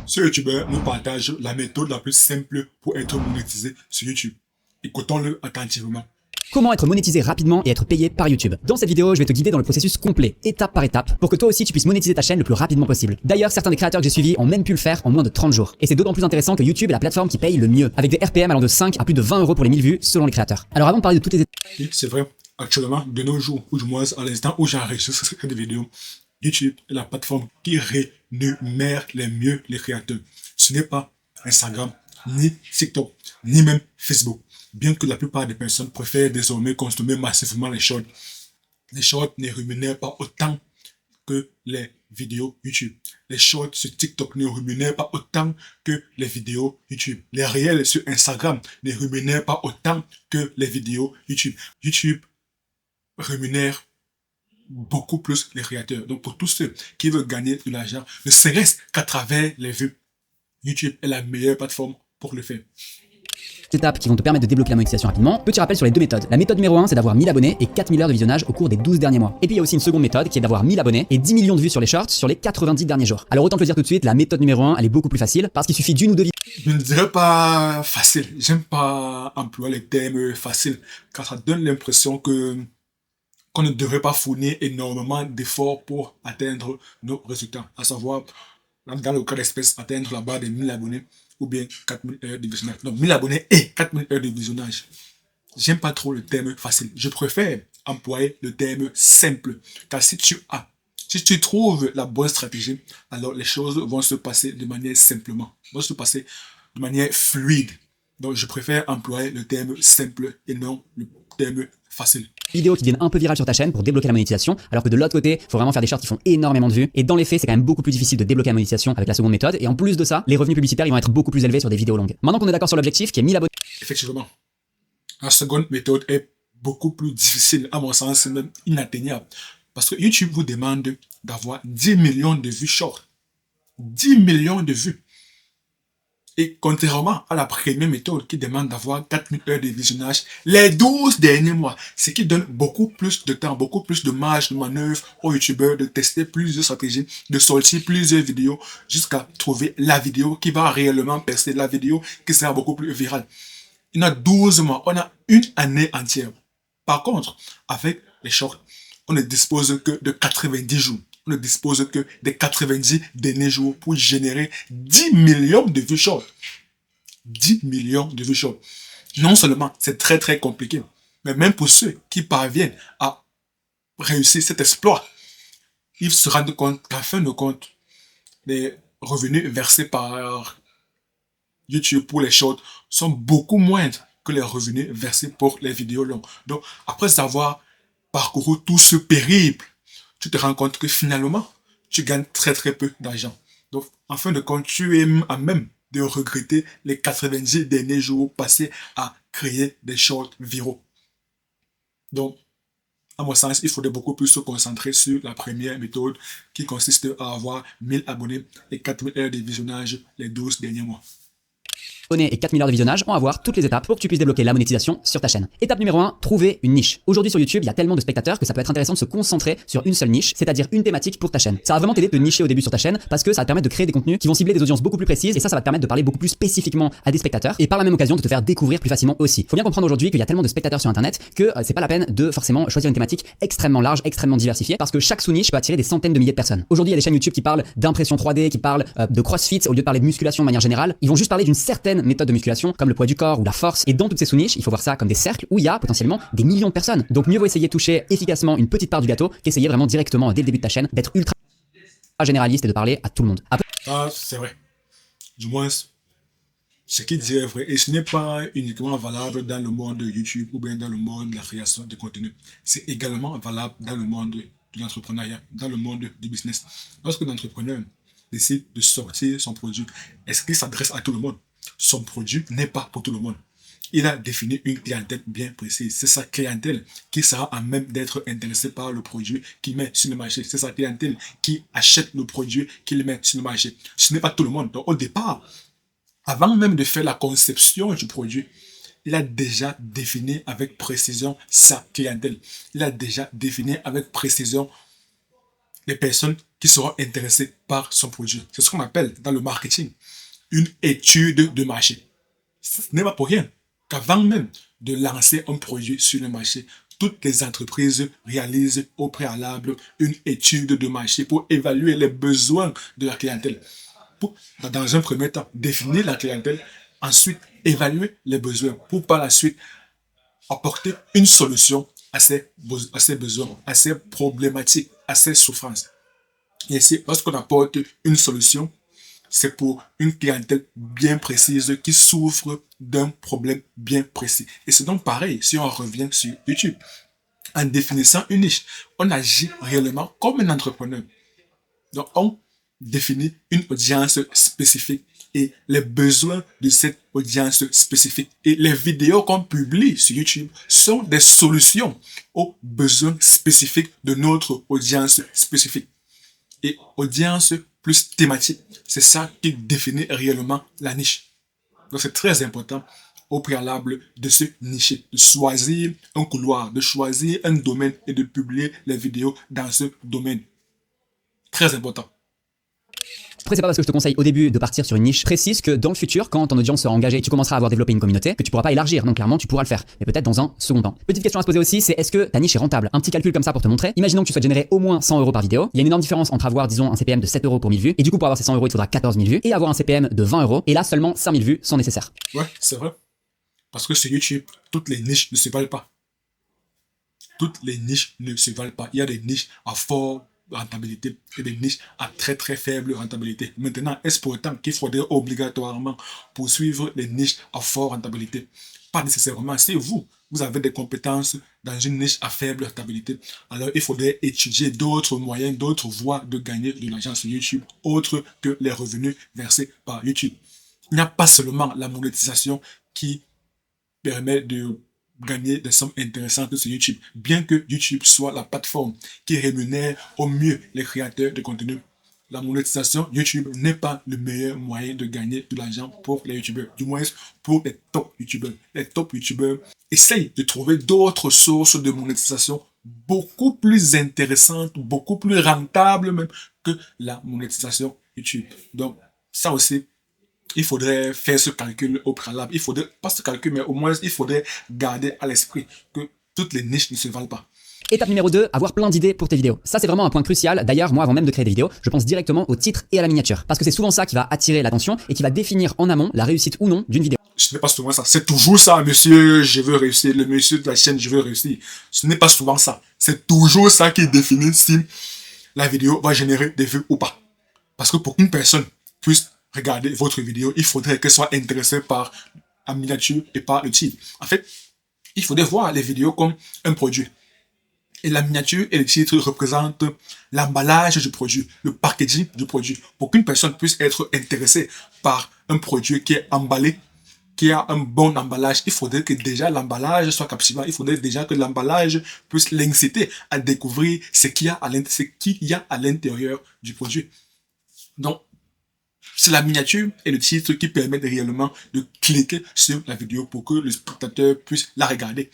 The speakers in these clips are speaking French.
Ce youtubeur nous partage la méthode la plus simple pour être monétisé sur YouTube. Écoutons-le attentivement. Comment être monétisé rapidement et être payé par YouTube. Dans cette vidéo, je vais te guider dans le processus complet, étape par étape, pour que toi aussi tu puisses monétiser ta chaîne le plus rapidement possible. D'ailleurs, certains des créateurs que j'ai suivis ont même pu le faire en moins de 30 jours. Et c'est d'autant plus intéressant que YouTube est la plateforme qui paye le mieux, avec des RPM allant de 5 à plus de 20 € pour les 1000 vues selon les créateurs. Alors avant de parler de toutes les étapes... Oui, c'est vrai, actuellement, de nos jours, ou du moins à l'instant où j'enregistre cette vidéo, YouTube est la plateforme qui rémunère les mieux les créateurs. Ce n'est pas Instagram, ni TikTok, ni même Facebook. Bien que la plupart des personnes préfèrent désormais consommer massivement les shorts ne rémunèrent pas autant que les vidéos YouTube. Les shorts sur TikTok ne rémunèrent pas autant que les vidéos YouTube. Les réels sur Instagram ne rémunèrent pas autant que les vidéos YouTube. YouTube rémunère beaucoup plus les créateurs. Donc pour tous ceux qui veulent gagner de l'argent, ne serait-ce qu'à travers les vues, YouTube est la meilleure plateforme pour le faire. étapes qui vont te permettre de débloquer la monétisation rapidement. Petit rappel sur les deux méthodes. La méthode numéro 1, c'est d'avoir 1000 abonnés et 4000 heures de visionnage au cours des 12 derniers mois. Et puis il y a aussi une seconde méthode qui est d'avoir 1000 abonnés et 10 millions de vues sur les shorts sur les 90 derniers jours. Alors autant te le dire tout de suite, la méthode numéro 1, elle est beaucoup plus facile parce qu'il suffit d'une ou deux vidéos. Je ne dirais pas facile. J'aime pas employer les termes faciles car ça donne l'impression qu'on ne devrait pas fournir énormément d'efforts pour atteindre nos résultats. À savoir, dans le cas d'espèce, atteindre la barre des 1000 abonnés ou bien 4000 heures de visionnage. Donc 1000 abonnés et 4000 heures de visionnage. J'aime pas trop le terme facile. Je préfère employer le terme simple. Car si tu trouves la bonne stratégie, alors les choses vont se passer de manière simplement, vont se passer de manière fluide. Donc je préfère employer le terme simple et non le terme facile. Vidéos qui deviennent un peu virales sur ta chaîne pour débloquer la monétisation, alors que de l'autre côté, il faut vraiment faire des shorts qui font énormément de vues. Et dans les faits, c'est quand même beaucoup plus difficile de débloquer la monétisation avec la seconde méthode. Et en plus de ça, les revenus publicitaires ils vont être beaucoup plus élevés sur des vidéos longues. Maintenant qu'on est d'accord sur l'objectif, qui est 1000 abonnés. Effectivement, la seconde méthode est beaucoup plus difficile, à mon sens, c'est même inatteignable. Parce que YouTube vous demande d'avoir 10 millions de vues short. 10 millions de vues. Et contrairement à la première méthode qui demande d'avoir 4000 heures de visionnage les 12 derniers mois, ce qui donne beaucoup plus de temps, beaucoup plus de marge de manœuvre aux youtubeurs de tester plusieurs stratégies, de sortir plusieurs vidéos jusqu'à trouver la vidéo qui va réellement percer, la vidéo qui sera beaucoup plus virale. Il y a 12 mois, on a une année entière. Par contre, avec les shorts, on ne dispose que de 90 jours. On ne dispose que des 90 derniers jours pour générer 10 millions de vues short. 10 millions de vues short. Non seulement c'est très très compliqué, mais même pour ceux qui parviennent à réussir cet exploit, ils se rendent compte qu'à fin de compte, les revenus versés par YouTube pour les shorts sont beaucoup moindres que les revenus versés pour les vidéos longues. Donc, après avoir parcouru tout ce périple, tu te rends compte que finalement, tu gagnes très très peu d'argent. Donc, en fin de compte, tu es à même de regretter les 90 derniers jours passés à créer des shorts viraux. Donc, à mon sens, il faudrait beaucoup plus se concentrer sur la première méthode qui consiste à avoir 1000 abonnés et 4000 heures de visionnage les 12 derniers mois. Et 4000 heures de visionnage, on va voir toutes les étapes pour que tu puisses débloquer la monétisation sur ta chaîne. Étape numéro 1, trouver une niche. Aujourd'hui sur YouTube, il y a tellement de spectateurs que ça peut être intéressant de se concentrer sur une seule niche, c'est-à-dire une thématique pour ta chaîne. Ça va vraiment t'aider de te nicher au début sur ta chaîne parce que ça va te permettre de créer des contenus qui vont cibler des audiences beaucoup plus précises et ça va te permettre de parler beaucoup plus spécifiquement à des spectateurs et par la même occasion de te faire découvrir plus facilement aussi. Faut bien comprendre aujourd'hui qu'il y a tellement de spectateurs sur internet que c'est pas la peine de forcément choisir une thématique extrêmement large, extrêmement diversifiée parce que chaque sous-niche peut attirer des centaines de milliers de personnes. Aujourd'hui, il y a des chaînes YouTube qui parlent d'impression 3D, qui parlent de CrossFit au lieu de parler de musculation de manière générale. Ils vont juste parler d'une certaine méthode de musculation comme le poids du corps ou la force. Et dans toutes ces sous-niches, il faut voir ça comme des cercles où il y a potentiellement des millions de personnes. Donc mieux vaut essayer de toucher efficacement une petite part du gâteau qu'essayer vraiment directement dès le début de ta chaîne d'être ultra généraliste et de parler à tout le monde. Ah, c'est vrai. Du moins, ce qu'il dit est vrai. Et ce n'est pas uniquement valable dans le monde de YouTube ou bien dans le monde de la création de contenu. C'est également valable dans le monde de l'entrepreneuriat, dans le monde du business. Lorsque l'entrepreneur décide de sortir son produit, est-ce qu'il s'adresse à tout le monde? Son produit n'est pas pour tout le monde. Il a défini une clientèle bien précise. C'est sa clientèle qui sera à même d'être intéressée par le produit qu'il met sur le marché. C'est sa clientèle qui achète le produit qu'il met sur le marché. Ce n'est pas tout le monde. Donc au départ, avant même de faire la conception du produit, il a déjà défini avec précision sa clientèle. Il a déjà défini avec précision les personnes qui seront intéressés par son produit. C'est ce qu'on appelle dans le marketing une étude de marché. Ce n'est pas pour rien qu'avant même de lancer un produit sur le marché, toutes les entreprises réalisent au préalable une étude de marché pour évaluer les besoins de la clientèle. Pour, dans un premier temps, définir la clientèle, ensuite évaluer les besoins pour par la suite apporter une solution à ces besoins, à ces problématiques, à ces souffrances. Et ici, lorsqu'on apporte une solution, c'est pour une clientèle bien précise qui souffre d'un problème bien précis. Et c'est donc pareil si on revient sur YouTube. En définissant une niche, on agit réellement comme un entrepreneur. Donc, on définit une audience spécifique et les besoins de cette audience spécifique. Et les vidéos qu'on publie sur YouTube sont des solutions aux besoins spécifiques de notre audience spécifique. Et audience plus thématique, c'est ça qui définit réellement la niche. Donc c'est très important au préalable de se nicher, de choisir un couloir, de choisir un domaine et de publier les vidéos dans ce domaine. Très important. Après, c'est pas parce que je te conseille au début de partir sur une niche précise que dans le futur, quand ton audience sera engagée, tu commenceras à avoir développé une communauté, que tu pourras pas élargir. Donc clairement, tu pourras le faire, mais peut-être dans un second temps. Petite question à se poser aussi, c'est est-ce que ta niche est rentable? Un petit calcul comme ça pour te montrer. Imaginons que tu souhaites générer au moins 100 € par vidéo. Il y a une énorme différence entre avoir, disons, un CPM de 7 € pour 1000 vues, et du coup, pour avoir ces 100 €, il faudra 14 000 vues, et avoir un CPM de 20 €, et là, seulement 5000 vues sont nécessaires. Ouais, c'est vrai. Parce que sur YouTube, toutes les niches ne se valent pas. Toutes les niches ne se valent pas. Il y a des niches à fort rentabilité et des niches à très très faible rentabilité. Maintenant, est-ce pourtant qu'il faudrait obligatoirement poursuivre les niches à fort rentabilité? Pas nécessairement. Si vous avez des compétences dans une niche à faible rentabilité, alors il faudrait étudier d'autres moyens, d'autres voies de gagner de l'argent sur YouTube, autres que les revenus versés par YouTube. Il n'y a pas seulement la monétisation qui permet de gagner des sommes intéressantes sur YouTube. Bien que YouTube soit la plateforme qui rémunère au mieux les créateurs de contenu, la monétisation YouTube n'est pas le meilleur moyen de gagner de l'argent pour les YouTubeurs. Du moins pour les top YouTubeurs. Les top YouTubeurs essayent de trouver d'autres sources de monétisation beaucoup plus intéressantes, beaucoup plus rentables même que la monétisation YouTube. Donc ça aussi, il faudrait faire ce calcul au préalable. Il faudrait, pas ce calcul, mais au moins, il faudrait garder à l'esprit que toutes les niches ne se valent pas. Étape numéro 2, avoir plein d'idées pour tes vidéos. Ça, c'est vraiment un point crucial. D'ailleurs, moi, avant même de créer des vidéos, je pense directement au titre et à la miniature. Parce que c'est souvent ça qui va attirer l'attention et qui va définir en amont la réussite ou non d'une vidéo. Ce n'est pas souvent ça. C'est toujours ça, monsieur, je veux réussir. Le monsieur de la chaîne, je veux réussir. Ce n'est pas souvent ça. C'est toujours ça qui définit si la vidéo va générer des vues ou pas. Parce que pour qu'une personne puisse regarder votre vidéo, il faudrait qu'elle soit intéressée par la miniature et par le titre. En fait, il faudrait voir les vidéos comme un produit. Et la miniature et le titre représentent l'emballage du produit, le packaging du produit. Pour qu'une personne puisse être intéressée par un produit qui est emballé, qui a un bon emballage, il faudrait que déjà l'emballage soit captivant. Il faudrait déjà que l'emballage puisse l'inciter à découvrir ce qu'il y a à l'intérieur du produit. Donc, c'est la miniature et le titre qui permettent réellement de cliquer sur la vidéo pour que le spectateur puisse la regarder.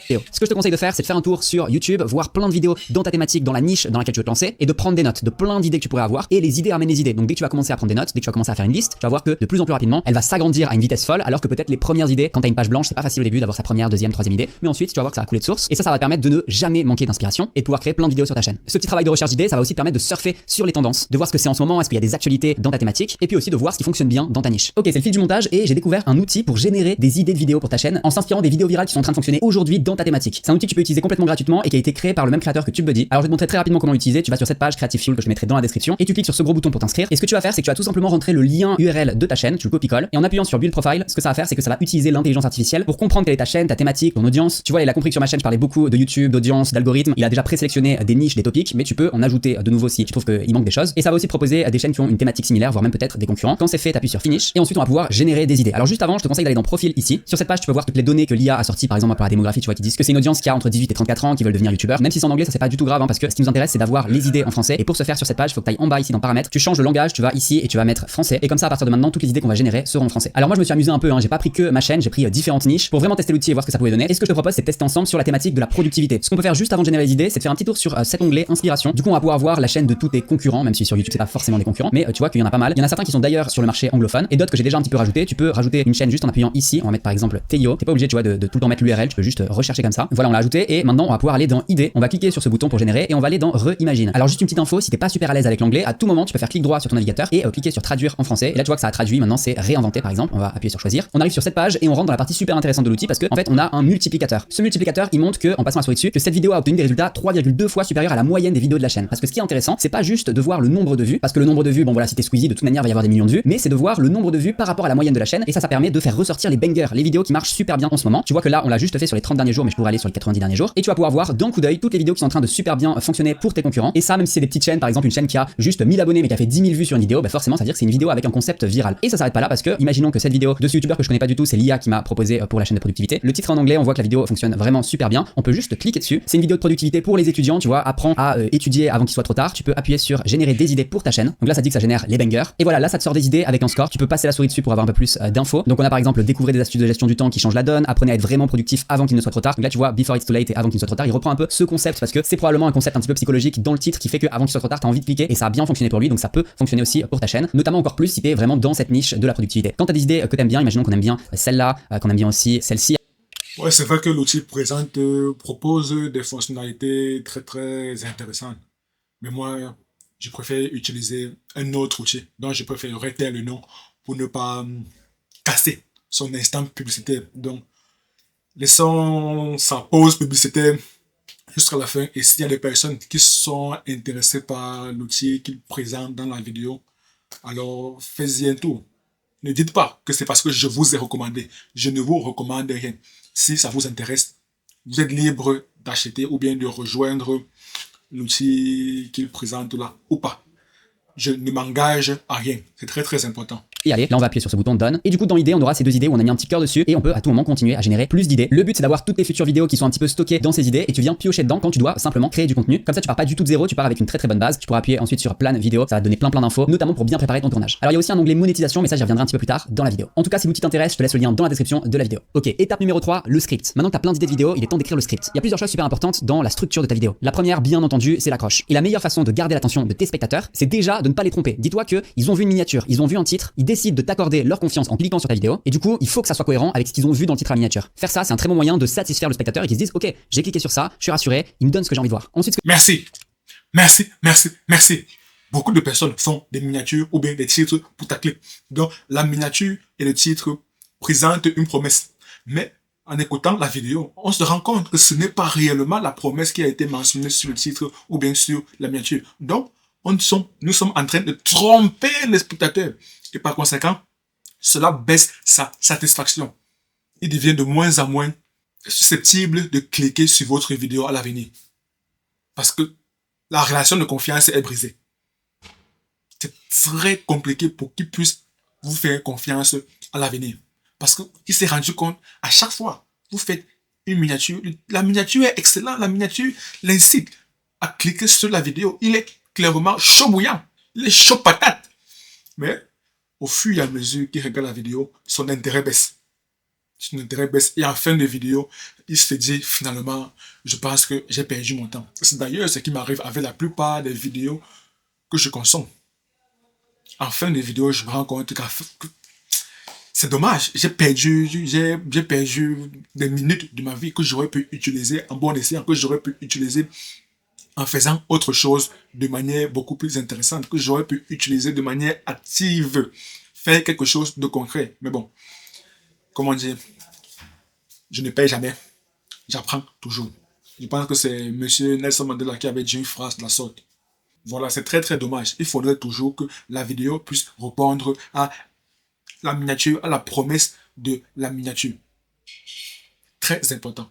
Ce que je te conseille de faire, c'est de faire un tour sur YouTube, voir plein de vidéos dans ta thématique, dans la niche dans laquelle tu veux te lancer, et de prendre des notes de plein d'idées que tu pourrais avoir. Et les idées amènent les idées. Donc dès que tu vas commencer à prendre des notes, dès que tu vas commencer à faire une liste, tu vas voir que de plus en plus rapidement, elle va s'agrandir à une vitesse folle, alors que peut-être les premières idées, quand tu as une page blanche, c'est pas facile au début d'avoir sa première, deuxième, troisième idée, mais ensuite tu vas voir que ça va couler de source, et ça va te permettre de ne jamais manquer d'inspiration et de pouvoir créer plein de vidéos sur ta chaîne. Ce petit travail de recherche d'idées, ça va aussi te permettre de surfer sur les tendances, de voir ce que c'est en ce moment, est-ce qu'il y a des actualités dans ta thématique, et puis aussi de voir ce qui fonctionne bien dans ta niche. Ok, c'est le fil du montage, et j'ai découvert un outil pour générer des idées de vidéos pour ta chaîne en s'inspirant des vidéos virales qui sont en train de fonctionner aujourd'hui dans ta thématique. C'est un outil que tu peux utiliser complètement gratuitement et qui a été créé par le même créateur que TubeBuddy. Alors je vais te montrer très rapidement comment l'utiliser. Tu vas sur cette page Creative Fuel que je mettrai dans la description et tu cliques sur ce gros bouton pour t'inscrire. Et ce que tu vas faire, c'est que tu vas tout simplement rentrer le lien URL de ta chaîne, tu le copies-colles, et en appuyant sur Build Profile, ce que ça va faire, c'est que ça va utiliser l'intelligence artificielle pour comprendre quelle est ta chaîne, ta thématique, ton audience. Tu vois, il a compris que sur ma chaîne, je parlais beaucoup de YouTube, d'audience, d'algorithmes. Il a déjà présélectionné des niches, des topics, mais tu peux en ajouter de nouveau si tu trouves qu'il manque des choses. Et ça va aussi te proposer des chaînes qui ont une thématique similaire, voire même peut-être des concurrents. Quand c'est fait, t'appuies sur Finish et ensuite on va pouvoir générer des idées. Alors juste avant, je te conseille d'aller dans Profil ici. Sur cette page, tu peux voir toutes les données que l'IA a sorties, par exemple pour la démographie, tu vois, qui disent que c'est une audience qui a entre 18 et 34 ans, qui veulent devenir youtubeurs. Même si c'est en anglais, ça c'est pas du tout grave, hein, parce que ce qui nous intéresse, c'est d'avoir les idées en français. Et pour ce faire sur cette page, il faut que tu ailles en bas ici dans paramètres, tu changes le langage, tu vas ici et tu vas mettre français. Et comme ça, à partir de maintenant, toutes les idées qu'on va générer seront en français. Alors moi, je me suis amusé un peu, hein, j'ai pas pris que ma chaîne, j'ai pris différentes niches pour vraiment tester l'outil et voir ce que ça pouvait donner. Et ce que je te propose, c'est de tester ensemble sur la thématique de la productivité. Ce qu'on peut faire juste avant de générer les idées, c'est de faire un petit tour sur cet onglet inspiration. Du coup, on va pouvoir voir la chaîne de tous tes concurrents, même si sur YouTube c'est pas forcément des concurrents, mais tu vois qu'il y en a pas mal. Il y en a certains qui sont d'ailleurs sur le marché anglophone et d'autres que j'ai déjà un petit peu rajouté. Tu peux rajouter une chaîne juste en appuyant ici. On va mettre par exemple Théo. T'es pas obligé, tu vois, de tout le temps mettre l'URL. Tu peux juste rechercher comme ça. Voilà, on l'a ajouté et maintenant on va pouvoir aller dans idées. On va cliquer sur ce bouton pour générer et on va aller dans reimagine. Alors juste une petite info, si t'es pas super à l'aise avec l'anglais, à tout moment tu peux faire clic droit sur ton navigateur et cliquer sur traduire en français. Et là tu vois que ça a traduit. Maintenant c'est réinventer par exemple. On va appuyer sur choisir. On arrive sur cette page et on rentre dans la partie super intéressante de l'outil parce que en fait on a un multiplicateur. Ce multiplicateur il montre que en passant la souris dessus que cette vidéo a obtenu des résultats 3,2 fois supérieurs à la moyenne des vidéos de la chaîne. Parce que ce qui est intéressant, c'est pas juste de voir le nombre de vues, parce que le nombre de vues, bon voilà, si t'es Squeezie, de toute manière, il va y avoir des millions de vues, mais c'est de voir le nombre de vues par rapport à la moyenne de la chaîne, et ça permet de faire ressortir les bangers, les vidéos qui marchent super bien en ce moment. Tu vois que là, on l'a juste fait sur les 30 derniers jours, mais je pourrais aller sur les 90 derniers jours, et tu vas pouvoir voir d'un coup d'œil toutes les vidéos qui sont en train de super bien fonctionner pour tes concurrents, et ça, même si c'est des petites chaînes, par exemple, une chaîne qui a juste 1000 abonnés, mais qui a fait 10 000 vues sur une vidéo, bah forcément, ça veut dire que c'est une vidéo avec un concept viral. Et ça s'arrête pas là, parce que, imaginons que cette vidéo de ce youtubeur que je connais pas du tout, c'est l'IA qui m'a proposé pour la chaîne de productivité. Le titre est en anglais, on voit que la vidéo fonctionne vraiment super bien, on peut juste cliquer dessus. C'est une vidéo de productivité pour les étudiants, tu vois, apprends à étudier avant qu'il soit trop tard. Tu peux appuyer sur générer des idées pour ta chaîne. Donc là, ça dit que ça génère les bangers. Et voilà, là, ça te sort des idées avec un score. Tu peux passer la souris dessus pour avoir un peu plus d'infos. Donc on a par exemple découvrir des astuces de gestion du temps qui changent la donne, apprenez à être vraiment productif avant qu'il ne soit trop tard. Donc là, tu vois, before it's too late et avant qu'il ne soit trop tard, il reprend un peu ce concept parce que c'est probablement un concept un petit peu psychologique dans le titre qui fait que avant qu'il soit trop tard, t'as envie de cliquer et ça a bien fonctionné pour lui. Donc ça peut fonctionner aussi pour ta chaîne, notamment encore plus si t'es vraiment dans cette niche de la productivité. Quand t'as des idées que t'aimes bien, imaginons qu'on aime bien celle-là, qu'on aime bien aussi celle-ci. Ouais, c'est vrai que l'outil présente, propose des fonctionnalités très très intéressantes. Mais moi, je préfère utiliser un autre outil dont je préférerais taire le nom pour ne pas casser son instant publicitaire. Donc, laissons sa pause publicitaire jusqu'à la fin. Et s'il y a des personnes qui sont intéressées par l'outil qu'il présente dans la vidéo, alors faites-y un tour. Ne dites pas que c'est parce que je vous ai recommandé. Je ne vous recommande rien. Si ça vous intéresse, vous êtes libre d'acheter ou bien de rejoindre l'outil qu'il présente là ou pas. Je ne m'engage à rien. C'est très très important. Et allez, là on va appuyer sur ce bouton donne. Et du coup dans idée on aura ces deux idées où on a mis un petit cœur dessus et on peut à tout moment continuer à générer plus d'idées. Le but c'est d'avoir toutes les futures vidéos qui sont un petit peu stockées dans ces idées et tu viens piocher dedans quand tu dois simplement créer du contenu. Comme ça tu pars pas du tout de zéro, tu pars avec une très très bonne base. Tu pourras appuyer ensuite sur plan vidéo, ça va te donner plein d'infos, notamment pour bien préparer ton tournage. Alors il y a aussi un onglet monétisation, mais ça j'y reviendrai un petit peu plus tard dans la vidéo. En tout cas si l'outil t'intéresse, je te laisse le lien dans la description de la vidéo. Ok, étape numéro 3, le script. Maintenant que t'as plein d'idées de vidéos, il est temps d'écrire le script. Il y a plusieurs choses super importantes dans la structure de ta vidéo. La première, bien entendu, c'est l'accroche. Et la meilleure façon de garder l'attention de tes spectateurs, c'est déjà de ne pas les tromper. Dis-toi que ils ont vu une miniature, ils ont vu un titre, ils décident de t'accorder leur confiance en cliquant sur ta vidéo et du coup il faut que ça soit cohérent avec ce qu'ils ont vu dans le titre à la miniature. Faire ça c'est un très bon moyen de satisfaire le spectateur et qu'ils se disent ok j'ai cliqué sur ça, je suis rassuré, il me donne ce que j'ai envie de voir. Ensuite Merci. Beaucoup de personnes font des miniatures ou bien des titres pour tacler. Donc la miniature et le titre présentent une promesse. Mais en écoutant la vidéo, on se rend compte que ce n'est pas réellement la promesse qui a été mentionnée sur le titre ou bien sur la miniature. Donc nous sommes en train de tromper les spectateurs. Et par conséquent, cela baisse sa satisfaction. Il devient de moins en moins susceptible de cliquer sur votre vidéo à l'avenir. Parce que la relation de confiance est brisée. C'est très compliqué pour qu'il puisse vous faire confiance à l'avenir. Parce qu'il s'est rendu compte, à chaque fois, vous faites une miniature. La miniature est excellente. La miniature l'incite à cliquer sur la vidéo. Il est clairement chaud bouillant. Il est chaud patate. Mais au fur et à mesure qu'il regarde la vidéo, son intérêt baisse. Son intérêt baisse. Et en fin de vidéo, il se dit finalement, je pense que j'ai perdu mon temps. C'est d'ailleurs ce qui m'arrive avec la plupart des vidéos que je consomme. En fin de vidéo, je me rends compte que c'est dommage. J'ai perdu des minutes de ma vie que j'aurais pu utiliser en bon escient, que j'aurais pu utiliser en faisant autre chose de manière beaucoup plus intéressante, que j'aurais pu utiliser de manière active, faire quelque chose de concret. Mais bon, comment dire, je ne paye jamais, j'apprends toujours. Je pense que c'est monsieur Nelson Mandela qui avait dit une phrase de la sorte. Voilà, c'est très très dommage. Il faudrait toujours que la vidéo puisse répondre à la miniature, à la promesse de la miniature. Très important.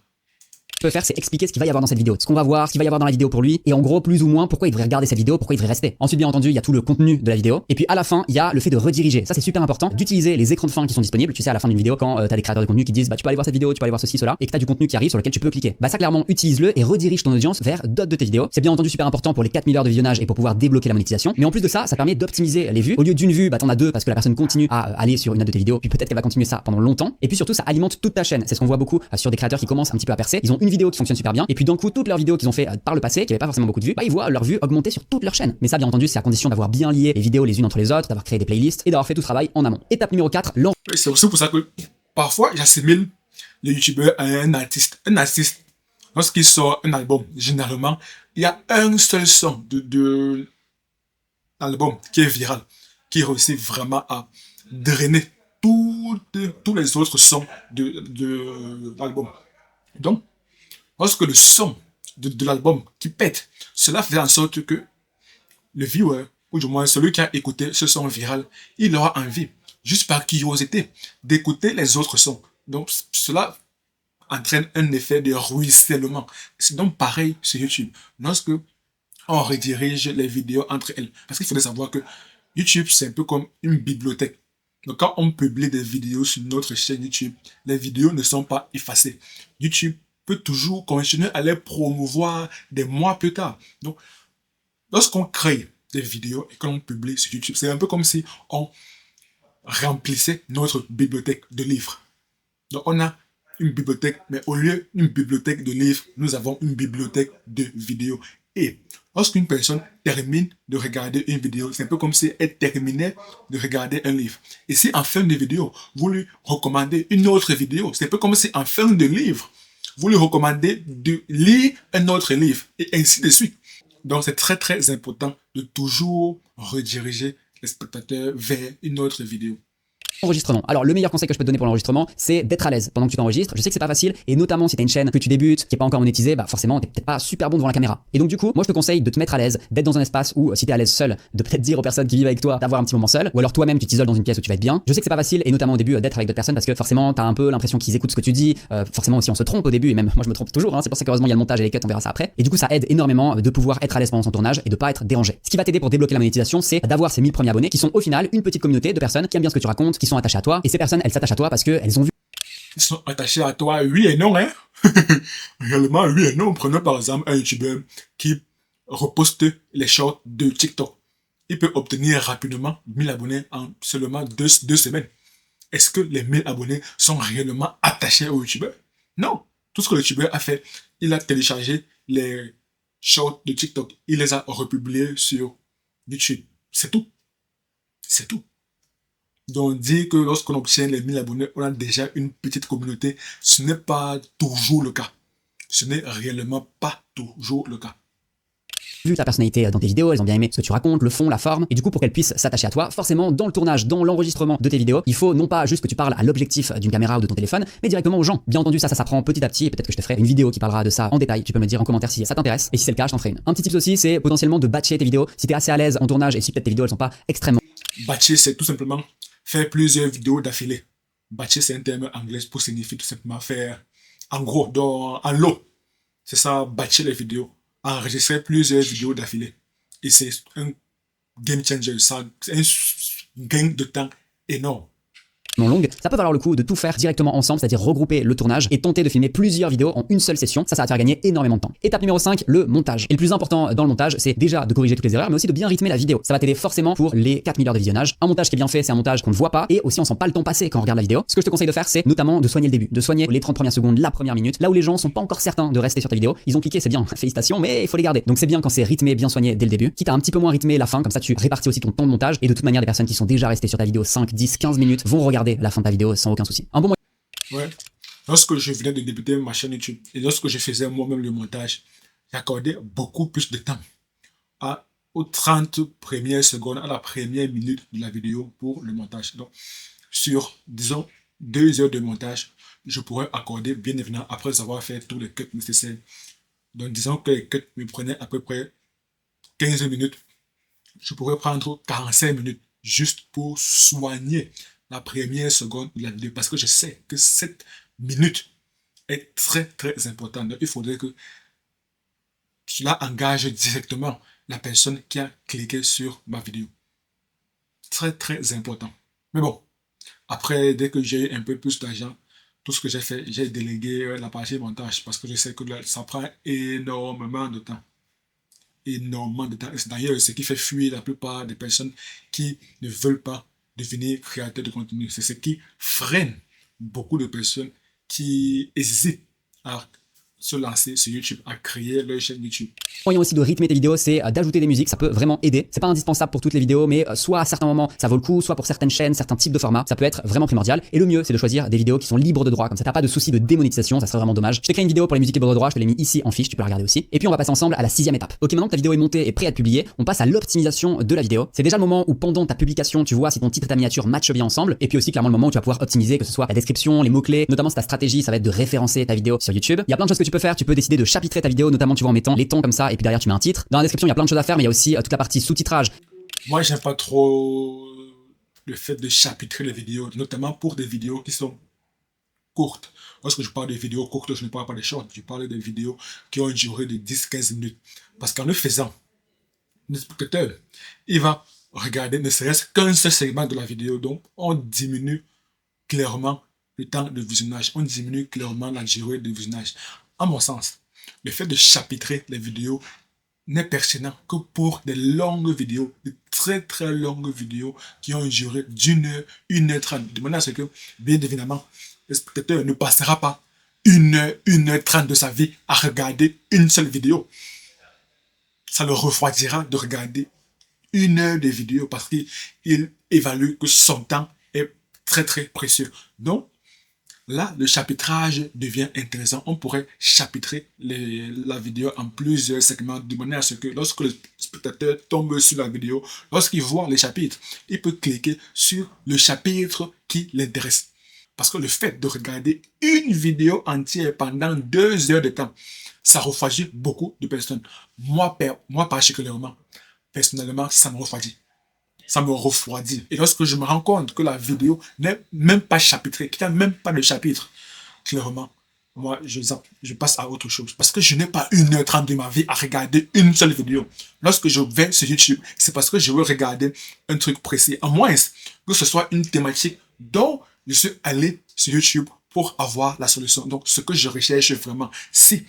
peux faire, c'est expliquer ce qu'il va y avoir dans cette vidéo, ce qu'on va voir, ce qu'il va y avoir dans la vidéo pour lui, et en gros, plus ou moins, pourquoi il devrait regarder cette vidéo, pourquoi il devrait rester. Ensuite, bien entendu, il y a tout le contenu de la vidéo. Et puis à la fin, il y a le fait de rediriger. Ça, c'est super important d'utiliser les écrans de fin qui sont disponibles. Tu sais, à la fin d'une vidéo, quand tu as des créateurs de contenu qui disent, bah, tu peux aller voir cette vidéo, tu peux aller voir ceci, cela, et que tu as du contenu qui arrive sur lequel tu peux cliquer. Bah, ça, clairement, utilise-le et redirige ton audience vers d'autres de tes vidéos. C'est bien entendu super important pour les 4000 heures de visionnage et pour pouvoir débloquer la monétisation. Mais en plus de ça, ça permet d'optimiser les vues. Au lieu d'une vue, bah, t'en as deux parce que la personne continue à aller sur une de tes vidéos, puis peut-être qu'elle va continuer ça pendant longtemps. Et puis surtout, ça alimente toute ta chaîne. C'est ce qu'on voit beaucoup sur des créateurs qui commencent un petit peu à percer. Ils ont une vidéo qui fonctionne super bien, et puis d'un coup, toutes leurs vidéos qu'ils ont fait par le passé, qui n'avaient pas forcément beaucoup de vues, bah, ils voient leurs vues augmenter sur toute leur chaîne. Mais ça, bien entendu, c'est à condition d'avoir bien lié les vidéos les unes entre les autres, d'avoir créé des playlists et d'avoir fait tout ce travail en amont. Étape numéro 4, Oui, c'est aussi pour ça que parfois j'assimile le youtubeur à un artiste. Un artiste, lorsqu'il sort un album, généralement, il y a un seul son de l'album qui est viral, qui réussit vraiment à drainer tous les autres sons de l'album. Donc, lorsque le son de l'album qui pète, cela fait en sorte que le viewer, ou du moins celui qui a écouté ce son viral, il aura envie, juste par curiosité, d'écouter les autres sons. Donc, cela entraîne un effet de ruissellement. C'est donc pareil sur YouTube. Lorsque on redirige les vidéos entre elles. Parce qu'il faut savoir que YouTube, c'est un peu comme une bibliothèque. Donc, quand on publie des vidéos sur notre chaîne YouTube, les vidéos ne sont pas effacées. YouTube peut toujours continuer à les promouvoir des mois plus tard. Donc, lorsqu'on crée des vidéos et que l'on publie sur YouTube, c'est un peu comme si on remplissait notre bibliothèque de livres. Donc, on a une bibliothèque, mais au lieu d'une bibliothèque de livres, nous avons une bibliothèque de vidéos. Et lorsqu'une personne termine de regarder une vidéo, c'est un peu comme si elle terminait de regarder un livre. Et si en fin de vidéo, vous lui recommandez une autre vidéo, c'est un peu comme si en fin de livre, vous lui recommandez de lire un autre livre, et ainsi de suite. Donc, c'est très, très important de toujours rediriger les spectateurs vers une autre vidéo. Enregistrement. Alors, le meilleur conseil que je peux te donner pour l'enregistrement, c'est d'être à l'aise pendant que tu t'enregistres. Je sais que c'est pas facile, et notamment si tu as une chaîne que tu débutes, qui est pas encore monétisée, bah forcément, t'es peut-être pas super bon devant la caméra. Et donc, du coup, moi, je te conseille de te mettre à l'aise, d'être dans un espace où, si t'es à l'aise seul, de peut-être dire aux personnes qui vivent avec toi d'avoir un petit moment seul, ou alors toi-même, tu t'isoles dans une pièce où tu vas être bien. Je sais que c'est pas facile, et notamment au début, d'être avec d'autres personnes parce que forcément, t'as un peu l'impression qu'ils écoutent ce que tu dis. Forcément aussi, on se trompe au début, et même moi, je me trompe toujours. Hein, c'est pour ça qu'heureusement, il y a le montage et les cuts, on verra ça après. Et du coup, ça aide énormément de pouvoir être à l'aise pendant son tournage et de pas être dérangé. Ce qui va t'aider pour débloquer la monétisation, c'est d'avoir ces 1000 premiers abonnés qui sont au final une petite communauté de personnes qui aiment bien ce que tu racontes, qui sont attachées à toi, et ces personnes, elles s'attachent à toi parce qu'elles ont vu. Ils sont attachés à toi, oui et non, hein. Réellement, oui et non. Prenons par exemple un youtubeur qui reposte les shorts de TikTok. Il peut obtenir rapidement 1000 abonnés en seulement deux semaines. Est-ce que les 1000 abonnés sont réellement attachés au youtubeur? Non. Tout ce que le youtubeur a fait, il a téléchargé les shorts de TikTok. Il les a republiés sur YouTube. C'est tout. C'est tout. Donc, dire que lorsqu'on obtient les 1000 abonnés, on a déjà une petite communauté, ce n'est pas toujours le cas. Ce n'est réellement pas toujours le cas. Vu ta personnalité dans tes vidéos, elles ont bien aimé ce que tu racontes, le fond, la forme, et du coup pour qu'elles puissent s'attacher à toi, forcément dans le tournage, dans l'enregistrement de tes vidéos, il faut non pas juste que tu parles à l'objectif d'une caméra ou de ton téléphone, mais directement aux gens. Bien entendu ça s'apprend petit à petit, et peut-être que je te ferai une vidéo qui parlera de ça en détail, tu peux me dire en commentaire si ça t'intéresse, et si c'est le cas je t'en ferai une. Un petit tip aussi, c'est potentiellement de batcher tes vidéos, si t'es assez à l'aise en tournage et si peut-être tes vidéos elles sont pas extrêmement... Batcher, c'est tout simplement faire plusieurs vidéos d'affilée. Batcher, c'est un terme anglais pour signifier tout simplement faire, en gros, en lot. C'est ça, batcher les vidéos. Enregistrer plusieurs vidéos d'affilée. Et c'est un game changer, c'est un gain de temps énorme. longue, ça peut valoir le coup de tout faire directement ensemble, c'est-à-dire regrouper le tournage et tenter de filmer plusieurs vidéos en une seule session. Ça va te faire gagner énormément de temps. Étape numéro 5, le montage. Et le plus important dans le montage, c'est déjà de corriger toutes les erreurs, mais aussi de bien rythmer la vidéo. Ça va t'aider forcément pour les 4000 heures de visionnage. Un montage qui est bien fait, c'est un montage qu'on ne voit pas et aussi on sent pas le temps passer quand on regarde la vidéo. Ce que je te conseille de faire, c'est notamment de soigner le début, de soigner les 30 premières secondes, la première minute, là où les gens sont pas encore certains de rester sur ta vidéo. Ils ont cliqué, c'est bien, félicitations, mais il faut les garder. Donc c'est bien quand c'est rythmé, bien soigné dès le début. Quitte à un petit peu moins rythmé la fin, comme ça tu répartis aussi ton temps de montage et de toute manière les personnes qui sont déjà restées sur ta vidéo 5, 10, 15 minutes vont regarder la fin de ta vidéo sans aucun souci. Un bon moyen. Ouais. Lorsque je venais de débuter ma chaîne YouTube et lorsque je faisais moi-même le montage, j'accordais beaucoup plus de temps aux 30 premières secondes, à la première minute de la vidéo pour le montage. Donc, sur, disons, 2 heures de montage, je pourrais accorder, bien évidemment, après avoir fait tous les cuts nécessaires. Donc, disons que les cuts me prenaient à peu près 15 minutes. Je pourrais prendre 45 minutes juste pour soigner la première seconde de la vidéo parce que je sais que cette minute est très, très important. Donc, il faudrait que cela engage directement la personne qui a cliqué sur ma vidéo. Très, très important. Mais bon, après, dès que j'ai un peu plus d'argent, tout ce que j'ai fait, j'ai délégué la partie montage parce que je sais que ça prend énormément de temps. Énormément de temps. Et c'est d'ailleurs ce qui fait fuir la plupart des personnes qui ne veulent pas devenir créateurs de contenu. C'est ce qui freine beaucoup de personnes qui hésitent à se lancer sur YouTube, à créer leur chaîne YouTube. Moyen aussi de rythmer tes vidéos, c'est d'ajouter des musiques, ça peut vraiment aider. C'est pas indispensable pour toutes les vidéos, mais soit à certains moments ça vaut le coup, soit pour certaines chaînes, certains types de formats, ça peut être vraiment primordial. Et le mieux, c'est de choisir des vidéos qui sont libres de droit, comme ça t'as pas de souci de démonétisation, ça serait vraiment dommage. Je t'ai créé une vidéo pour les musiques libres de droit, je te l'ai mis ici en fiche, tu peux la regarder aussi. Et puis on va passer ensemble à la 6e étape. Ok, maintenant que ta vidéo est montée et prête à être publiée, on passe à l'optimisation de la vidéo. C'est déjà le moment où pendant ta publication, tu vois si ton titre et ta miniature matchent bien ensemble, et puis aussi clairement le moment où tu vas pouvoir optimiser, que ce soit la description, les mots-clés, notamment si ta stratégie, ça va être de référencer ta vidéo sur YouTube. Il y a plein de choses que tu peux faire, tu peux décider de chapitrer ta vidéo, notamment tu vois en mettant les temps comme ça, et puis derrière tu mets un titre. Dans la description, il y a plein de choses à faire, mais il y a aussi toute la partie sous-titrage. Moi, j'aime pas trop le fait de chapitrer les vidéos, notamment pour des vidéos qui sont courtes. Lorsque je parle de vidéos courtes, je ne parle pas des shorts, je parle des vidéos qui ont une durée de 10-15 minutes. Parce qu'en le faisant, le spectateur, il va regarder ne serait-ce qu'un seul segment de la vidéo. Donc, on diminue clairement le temps de visionnage. On diminue clairement la durée de visionnage. À mon sens, le fait de chapitrer les vidéos n'est pertinent que pour des longues vidéos, de très très longues vidéos qui ont une durée d'une heure, 1h30. De manière à ce que, bien évidemment, le spectateur ne passera pas 1h, 1h30 de sa vie à regarder une seule vidéo. Ça le refroidira de regarder 1 heure de vidéo parce qu'il évalue que son temps est très très précieux. Donc, là, le chapitrage devient intéressant. On pourrait chapitrer la vidéo en plusieurs segments de manière à ce que lorsque le spectateur tombe sur la vidéo, lorsqu'il voit les chapitres, il peut cliquer sur le chapitre qui l'intéresse. Parce que le fait de regarder une vidéo entière pendant 2 heures de temps, ça refroidit beaucoup de personnes. Moi particulièrement, personnellement, ça me refroidit. Ça me refroidit. Et lorsque je me rends compte que la vidéo n'est même pas chapitrée, qu'il n'y a même pas de chapitre, clairement, moi, je passe à autre chose. Parce que je n'ai pas 1h30 de ma vie à regarder une seule vidéo. Lorsque je vais sur YouTube, c'est parce que je veux regarder un truc précis. À moins que ce soit une thématique dont je suis allé sur YouTube pour avoir la solution. Donc, ce que je recherche vraiment, si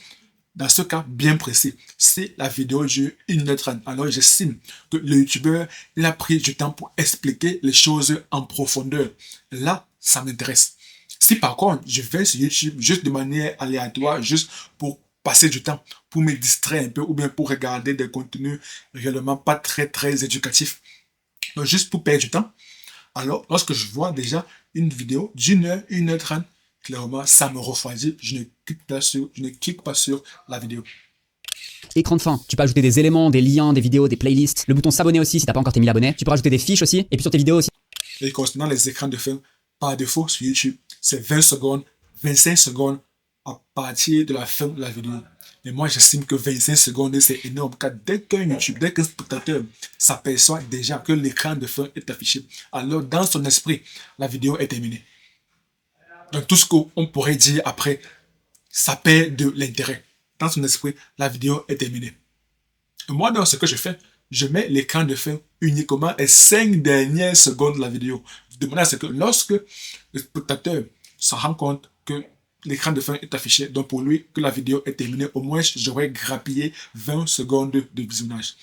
dans ce cas bien précis, si la vidéo dure 1h30, alors j'estime que le youtubeur il a pris du temps pour expliquer les choses en profondeur. Là, ça m'intéresse. Si par contre, je vais sur YouTube juste de manière aléatoire, juste pour passer du temps, pour me distraire un peu, ou bien pour regarder des contenus réellement pas très très éducatifs, donc juste pour perdre du temps, alors lorsque je vois déjà une vidéo d'une heure, 1h30, clairement, ça me refroidit, je ne clique pas sur la vidéo. Écran de fin, tu peux ajouter des éléments, des liens, des vidéos, des playlists. Le bouton s'abonner aussi si t'as pas encore été mis abonné. Tu peux rajouter des fiches aussi. Et puis sur tes vidéos aussi. Et concernant les écrans de fin, par défaut sur YouTube, c'est 20 secondes, 25 secondes à partir de la fin de la vidéo. Mais moi, j'estime que 25 secondes, c'est énorme. Car dès qu'un spectateur s'aperçoit déjà que l'écran de fin est affiché, alors dans son esprit, la vidéo est terminée. Donc tout ce qu'on pourrait dire après, ça perd de l'intérêt. Dans son esprit, la vidéo est terminée. Et moi, dans ce que je fais, je mets l'écran de fin uniquement les 5 dernières secondes de la vidéo. De manière à ce que lorsque le spectateur se rend compte que l'écran de fin est affiché, donc pour lui, que la vidéo est terminée, au moins j'aurais grappillé 20 secondes de visionnage.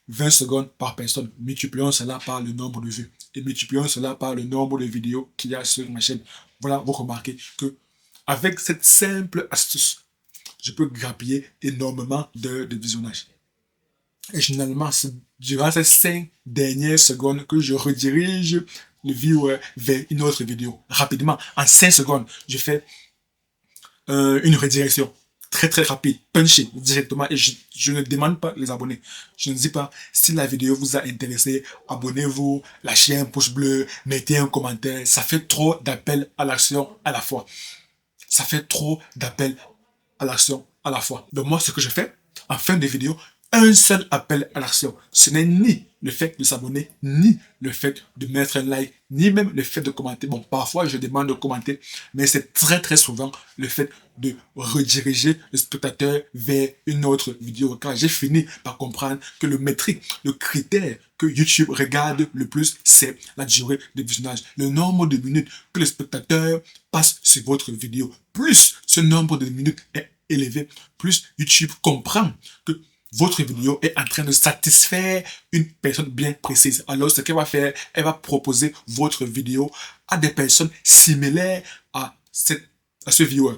20 secondes par personne. Multiplions cela par le nombre de vues. Et multiplions cela par le nombre de vidéos qu'il y a sur ma chaîne. Voilà, vous remarquez que avec cette simple astuce, je peux grappiller énormément de visionnage. Et généralement, c'est durant ces 5 dernières secondes que je redirige le viewer vers une autre vidéo. Rapidement, en 5 secondes, je fais une redirection très très rapide, punchy directement, et je ne demande pas les abonnés. Je ne dis pas si la vidéo vous a intéressé, abonnez-vous, lâchez un pouce bleu, mettez un commentaire. Ça fait trop d'appels à l'action à la fois. Ça fait trop d'appels à l'action à la fois. Donc moi, ce que je fais en fin de vidéo, un seul appel à l'action. Ce n'est ni le fait de s'abonner, ni le fait de mettre un like, ni même le fait de commenter. Bon, parfois, je demande de commenter, mais c'est très, très souvent le fait de rediriger le spectateur vers une autre vidéo. Car j'ai fini par comprendre que le métrique, le critère que YouTube regarde le plus, c'est la durée de visionnage. Le nombre de minutes que le spectateur passe sur votre vidéo. Plus ce nombre de minutes est élevé, plus YouTube comprend que votre vidéo est en train de satisfaire une personne bien précise. Alors, ce qu'elle va faire, elle va proposer votre vidéo à des personnes similaires à ce viewer.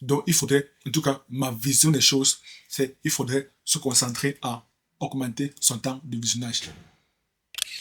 Donc, il faudrait, en tout cas, ma vision des choses, c'est qu'il faudrait se concentrer à augmenter son temps de visionnage.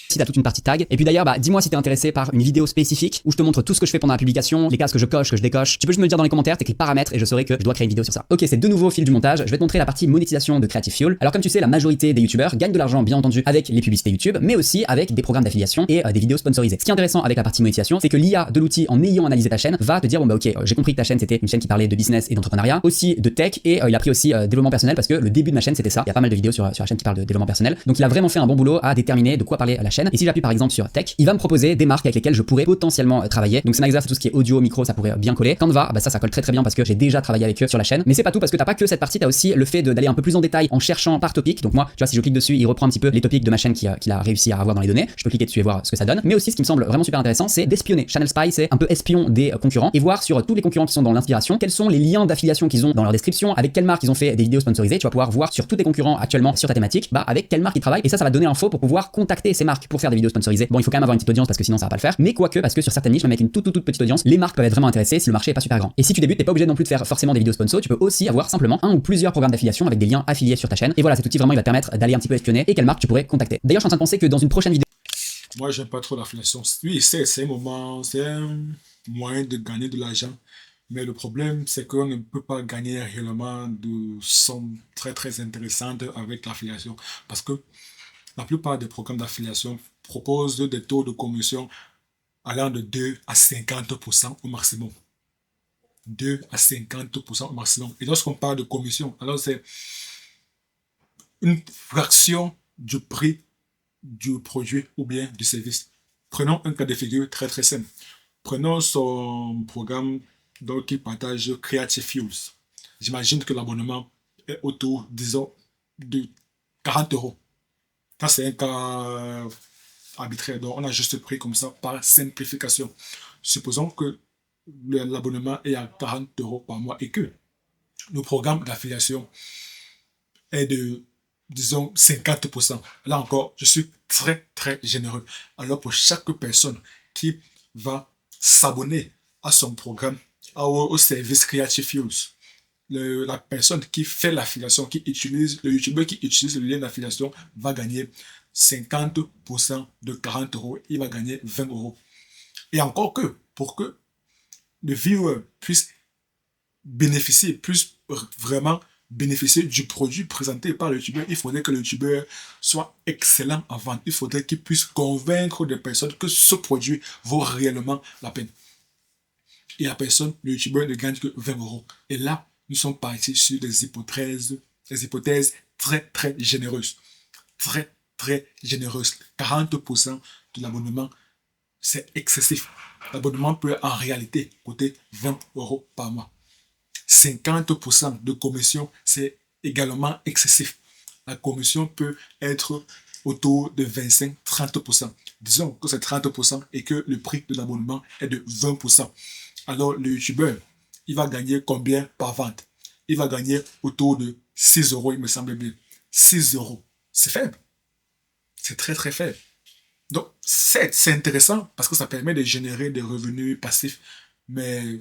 Si t'as toute une partie tag. Et puis d'ailleurs, dis-moi si t'es intéressé par une vidéo spécifique où je te montre tout ce que je fais pendant la publication, les cases que je coche, que je décoche. Tu peux juste me le dire dans les commentaires, t'écris paramètres et je saurai que je dois créer une vidéo sur ça. Ok, c'est de nouveau au fil du montage. Je vais te montrer la partie monétisation de Creative Fuel. Alors comme tu sais, la majorité des youtubeurs gagnent de l'argent bien entendu avec les publicités YouTube, mais aussi avec des programmes d'affiliation et des vidéos sponsorisées. Ce qui est intéressant avec la partie monétisation, c'est que l'IA de l'outil, en ayant analysé ta chaîne, va te dire bon ok, j'ai compris que ta chaîne c'était une chaîne qui parlait de business et d'entrepreneuriat, aussi de tech et il a pris aussi développement personnel parce que le début de ma chaîne c'était ça. Il y a pas mal de vidéos sur la chaîne qui parlent de développement personnel. Donc il a vraiment fait un bon boulot à déterminer de quoi parler la chaîne. Et si j'appuie par exemple sur tech, il va me proposer des marques avec lesquelles je pourrais potentiellement travailler. Donc Sennheiser, c'est tout ce qui est audio, micro, ça pourrait bien coller. Canva, ça colle très bien parce que j'ai déjà travaillé avec eux sur la chaîne. Mais c'est pas tout parce que t'as pas que cette partie, t'as aussi le fait d'aller un peu plus en détail en cherchant par topic. Donc moi, tu vois, si je clique dessus, il reprend un petit peu les topics de ma chaîne qu'il a réussi à avoir dans les données. Je peux cliquer dessus et voir ce que ça donne. Mais aussi, ce qui me semble vraiment super intéressant, c'est d'espionner. Channel Spy, c'est un peu espion des concurrents et voir sur tous les concurrents qui sont dans l'inspiration, quels sont les liens d'affiliation qu'ils ont dans leur description, avec quelle marque ils ont fait des vidéos sponsorisées. Tu vas pouvoir voir sur tous tes concurrents actuellement sur ta thématique, avec quelle marque ils travaillent. Et ça va donner l'info pour pouvoir contacter ces marques pour faire des vidéos sponsorisées. Bon, il faut quand même avoir une petite audience parce que sinon ça va pas le faire. Mais quoique, parce que sur certaines niches, même avec une toute petite audience, les marques peuvent être vraiment intéressées si le marché est pas super grand. Et si tu débutes, t'es pas obligé non plus de faire forcément des vidéos sponsor, tu peux aussi avoir simplement un ou plusieurs programmes d'affiliation avec des liens affiliés sur ta chaîne. Et voilà, cet outil vraiment il va te permettre d'aller un petit peu espionner et quelle marque tu pourrais contacter. D'ailleurs, je suis en train de penser que dans une prochaine vidéo. Moi, j'aime pas trop l'affiliation. Oui, c'est un moment, c'est un moyen de gagner de l'argent. Mais le problème, c'est qu'on ne peut pas gagner réellement de sommes très intéressantes avec l'affiliation. Parce que la plupart des programmes d'affiliation proposent des taux de commission allant de 2 à 50% au maximum. 2 à 50% au maximum. Et lorsqu'on parle de commission, alors c'est une fraction du prix du produit ou bien du service. Prenons un cas de figure très simple. Prenons son programme qui partage Creative Fuels. J'imagine que l'abonnement est autour, disons, de 40 euros. Ça, c'est un cas arbitraire. Donc, on a juste pris comme ça par simplification. Supposons que l'abonnement est à 40 euros par mois et que le programme d'affiliation est de, disons, 50%. Là encore, je suis très généreux. Alors, pour chaque personne qui va s'abonner à son programme, au service Creative Fuels, la personne qui fait l'affiliation, le youtubeur qui utilise le lien d'affiliation va gagner 50% de 40 euros. Il va gagner 20 euros. Et encore que, pour que le viewer puisse vraiment bénéficier du produit présenté par le youtubeur, il faudrait que le youtubeur soit excellent en vente. Il faudrait qu'il puisse convaincre des personnes que ce produit vaut réellement la peine. Et la personne, le youtubeur ne gagne que 20 euros. Et là, nous sommes partis sur des hypothèses très généreuses. Très généreuses. 40% de l'abonnement, c'est excessif. L'abonnement peut en réalité coûter 20 euros par mois. 50% de commission, c'est également excessif. La commission peut être autour de 25-30%. Disons que c'est 30% et que le prix de l'abonnement est de 20%. Alors, le youtubeur, il va gagner combien par vente? Il va gagner autour de 6 euros, il me semble bien. 6 euros. C'est faible. C'est très faible. Donc, c'est intéressant parce que ça permet de générer des revenus passifs. Mais il ne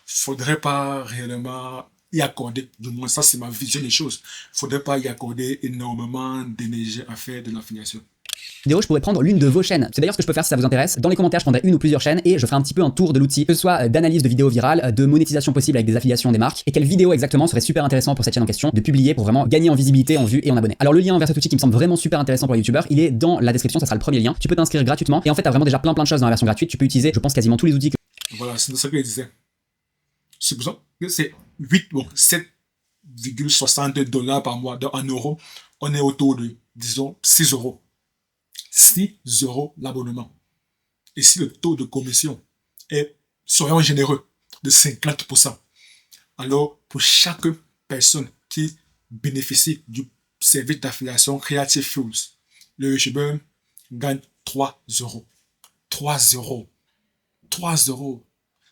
faudrait pas réellement y accorder, du moins ça c'est ma vision des choses, il ne faudrait pas y accorder énormément d'énergie à faire de l'affiliation. Vidéo, je pourrais prendre l'une de vos chaînes. C'est d'ailleurs ce que je peux faire si ça vous intéresse. Dans les commentaires, je prendrai une ou plusieurs chaînes et je ferai un petit peu un tour de l'outil, que ce soit d'analyse de vidéos virales, de monétisation possible avec des affiliations des marques, et quelle vidéo exactement serait super intéressant pour cette chaîne en question de publier pour vraiment gagner en visibilité, en vues et en abonnés. Alors le lien vers cet outil qui me semble vraiment super intéressant pour les youtubeurs, il est dans la description, ça sera le premier lien. Tu peux t'inscrire gratuitement et en fait, tu as vraiment déjà plein de choses dans la version gratuite. Tu peux utiliser, je pense, quasiment tous les outils que... Voilà, c'est ce que je disais. Supposons que c'est 7 $1,60 par mois. Donc, en euros, on est autour de, disons, 6 euros. 6 euros l'abonnement. Et si le taux de commission est, soyons généreux, de 50%, alors pour chaque personne qui bénéficie du service d'affiliation Creative Fuels, le YouTuber gagne 3 euros. 3 euros. 3 euros.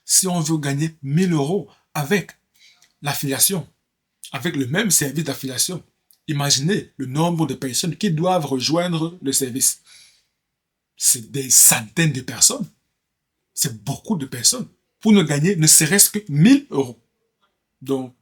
Si on veut gagner 1000 euros avec l'affiliation, avec le même service d'affiliation, imaginez le nombre de personnes qui doivent rejoindre le service. C'est des centaines de personnes. C'est beaucoup de personnes pour ne gagner ne serait-ce que 1000 euros. Donc,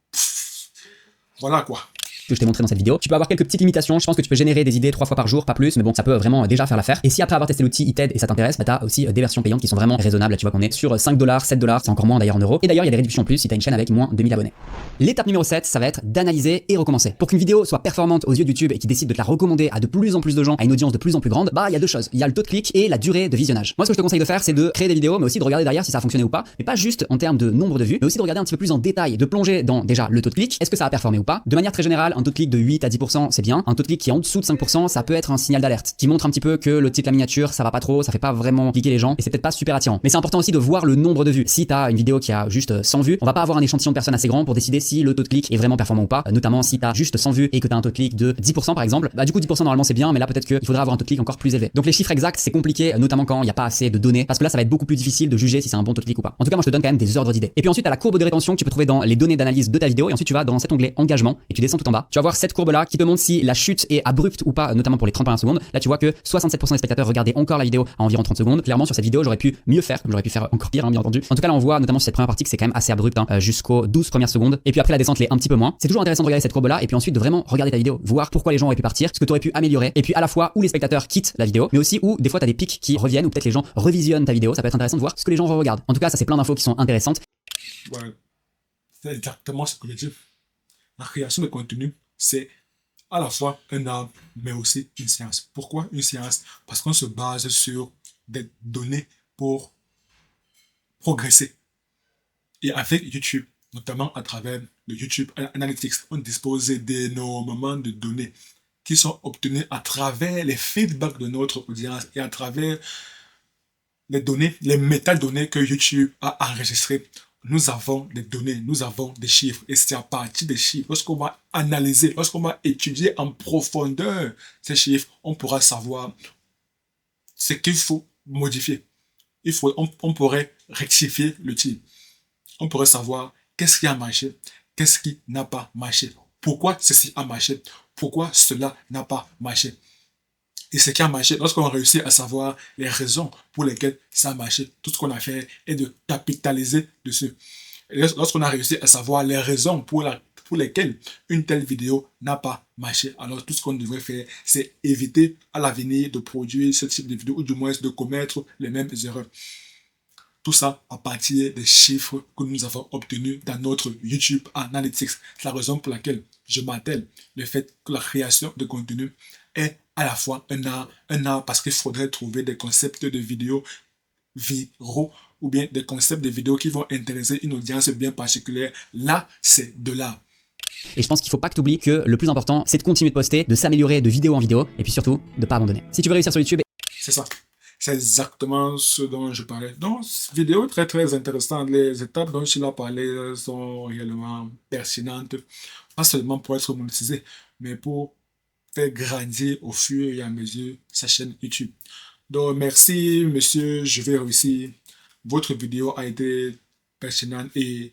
voilà quoi. Que je t'ai montré dans cette vidéo. Tu peux avoir quelques petites limitations. Je pense que tu peux générer des idées 3 fois par jour, pas plus, mais bon, ça peut vraiment déjà faire l'affaire. Et si après avoir testé l'outil, il t'aide et ça t'intéresse, bah t'as aussi des versions payantes qui sont vraiment raisonnables. Là, tu vois qu'on est sur $5, $7, c'est encore moins d'ailleurs en euros. Et d'ailleurs, il y a des réductions en plus si t'as une chaîne avec moins de 1000 abonnés. L'étape numéro 7, ça va être d'analyser et recommencer. Pour qu'une vidéo soit performante aux yeux de YouTube et qui décide de te la recommander à de plus en plus de gens, à une audience de plus en plus grande, bah il y a deux choses. Il y a le taux de clic et la durée de visionnage. Moi, ce que je te conseille de faire, c'est de créer des vidéos, mais aussi de regarder derrière si ça a fonctionné ou pas. Mais pas juste en termes de nombre de vues, mais aussi de regarder un petit peu plus en détail, de plonger dans déjà le taux de clic. Est-ce que ça a performé ou pas? De manière très générale, un taux de clic de 8 à 10%, c'est bien. Un taux de clic qui est en dessous de 5%, ça peut être un signal d'alerte qui montre un petit peu que le titre, la miniature, ça va pas trop, ça fait pas vraiment cliquer les gens et c'est peut-être pas super attirant. Mais c'est important aussi de voir le nombre de vues. Si t'as une vidéo qui a juste 100 vues, on va pas avoir un échantillon de personnes assez grand pour décider si le taux de clic est vraiment performant ou pas. Notamment si t'as juste 100 vues et que t'as un taux de clic de 10% par exemple, bah du coup 10% normalement c'est bien, mais là peut-être qu'il faudra avoir un taux de clic encore plus élevé. Donc les chiffres exacts c'est compliqué, notamment quand il n'y a pas assez de données, parce que là ça va être beaucoup plus difficile de juger si c'est un bon taux de clic ou pas. En tout cas moi je te donne quand même des ordres d'idées. Et puis ensuite t'as la courbe de rétention que tu peux trouver dans les données d'analyse de ta vidéo et ensuite tu vas dans cet onglet engagement et tu descends tout en bas. Tu vas voir cette courbe là qui te montre si la chute est abrupte ou pas, notamment pour les 30 premières secondes. Là tu vois que 67% des spectateurs regardaient encore la vidéo à environ 30 secondes. Clairement sur cette vidéo j'aurais pu mieux faire, comme j'aurais pu faire encore pire bien entendu. En tout cas là on voit notamment sur cette première partie que c'est quand même assez abrupt jusqu'aux 12 premières secondes. Et puis après la descente l'est un petit peu moins. C'est toujours intéressant de regarder cette courbe là et puis ensuite de vraiment regarder ta vidéo, voir pourquoi les gens auraient pu partir, ce que tu aurais pu améliorer et puis à la fois où les spectateurs quittent la vidéo, mais aussi où des fois tu as des pics qui reviennent ou peut-être les gens revisionnent ta vidéo. Ça peut être intéressant de voir ce que les gens regardent. En tout cas ça c'est plein d'infos qui sont intéressantes. Ouais, c'est exactement ce que je dis. La création de contenu, c'est à la fois un art, mais aussi une science. Pourquoi une science? Parce qu'on se base sur des données pour progresser. Et avec YouTube, notamment à travers le YouTube Analytics, on dispose d'énormément de données qui sont obtenues à travers les feedbacks de notre audience et à travers les données, les métadonnées que YouTube a enregistrées. Nous avons des données, nous avons des chiffres. Et c'est à partir des chiffres, lorsqu'on va analyser, lorsqu'on va étudier en profondeur ces chiffres, on pourra savoir ce qu'il faut modifier. On pourrait rectifier le tir. On pourrait savoir qu'est-ce qui a marché, qu'est-ce qui n'a pas marché, pourquoi ceci a marché, pourquoi cela n'a pas marché. Et ce qui a marché, lorsqu'on réussit à savoir les raisons pour lesquelles ça a marché, tout ce qu'on a fait est de capitaliser dessus. Et lorsqu'on a réussi à savoir les raisons pour lesquelles une telle vidéo n'a pas marché, alors tout ce qu'on devrait faire, c'est éviter à l'avenir de produire ce type de vidéo, ou du moins de commettre les mêmes erreurs. Tout ça à partir des chiffres que nous avons obtenus dans notre YouTube Analytics. C'est la raison pour laquelle je m'attelle le fait que la création de contenu est à la fois un art parce qu'il faudrait trouver des concepts de vidéos viraux ou bien des concepts de vidéos qui vont intéresser une audience bien particulière. Là, c'est de l'art. Et je pense qu'il faut pas que tu oublies que le plus important c'est de continuer de poster, de s'améliorer de vidéo en vidéo et puis surtout de pas abandonner. Si tu veux réussir sur YouTube, c'est ça. C'est exactement ce dont je parlais. Donc, vidéo très très intéressante. Les étapes dont je l'ai parlé sont réellement pertinentes. Pas seulement pour être monétisé, mais pour faire grandir au fur et à mesure sa chaîne YouTube. Donc, merci monsieur, je vais réussir. Votre vidéo a été pertinente et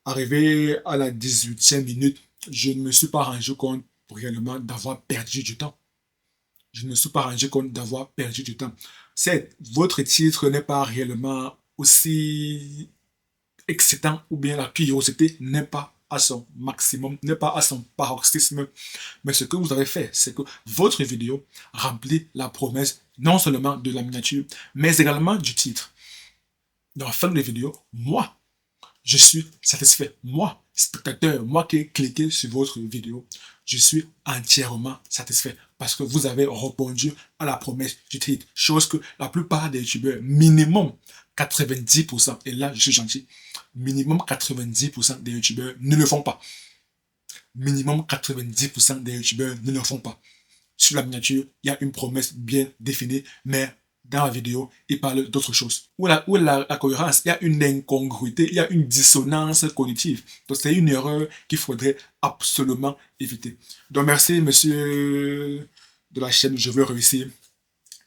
arrivé à la 18e minute, je ne me suis pas rendu compte réellement d'avoir perdu du temps. Je ne me suis pas rendu compte d'avoir perdu du temps. Certes, votre titre n'est pas réellement aussi excitant ou bien la curiosité n'est pas à son maximum, n'est pas à son paroxysme. Mais ce que vous avez fait, c'est que votre vidéo remplit la promesse non seulement de la miniature, mais également du titre. Dans la fin de la vidéo, moi, je suis satisfait. Moi, spectateur, moi qui ai cliqué sur votre vidéo, je suis entièrement satisfait parce que vous avez répondu à la promesse du titre. Chose que la plupart des youtubeurs, minimum 90%, et là je suis gentil, minimum 90% des youtubeurs ne le font pas. minimum 90% des youtubeurs ne le font pas. Sur la miniature, il y a une promesse bien définie, mais dans la vidéo, il parle d'autre chose. Où la cohérence, il y a une incongruité, il y a une dissonance cognitive. Donc c'est une erreur qu'il faudrait absolument éviter. Donc merci monsieur de la chaîne Je veux réussir.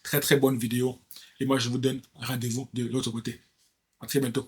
Très très bonne vidéo. Et moi je vous donne rendez-vous de l'autre côté. À très bientôt.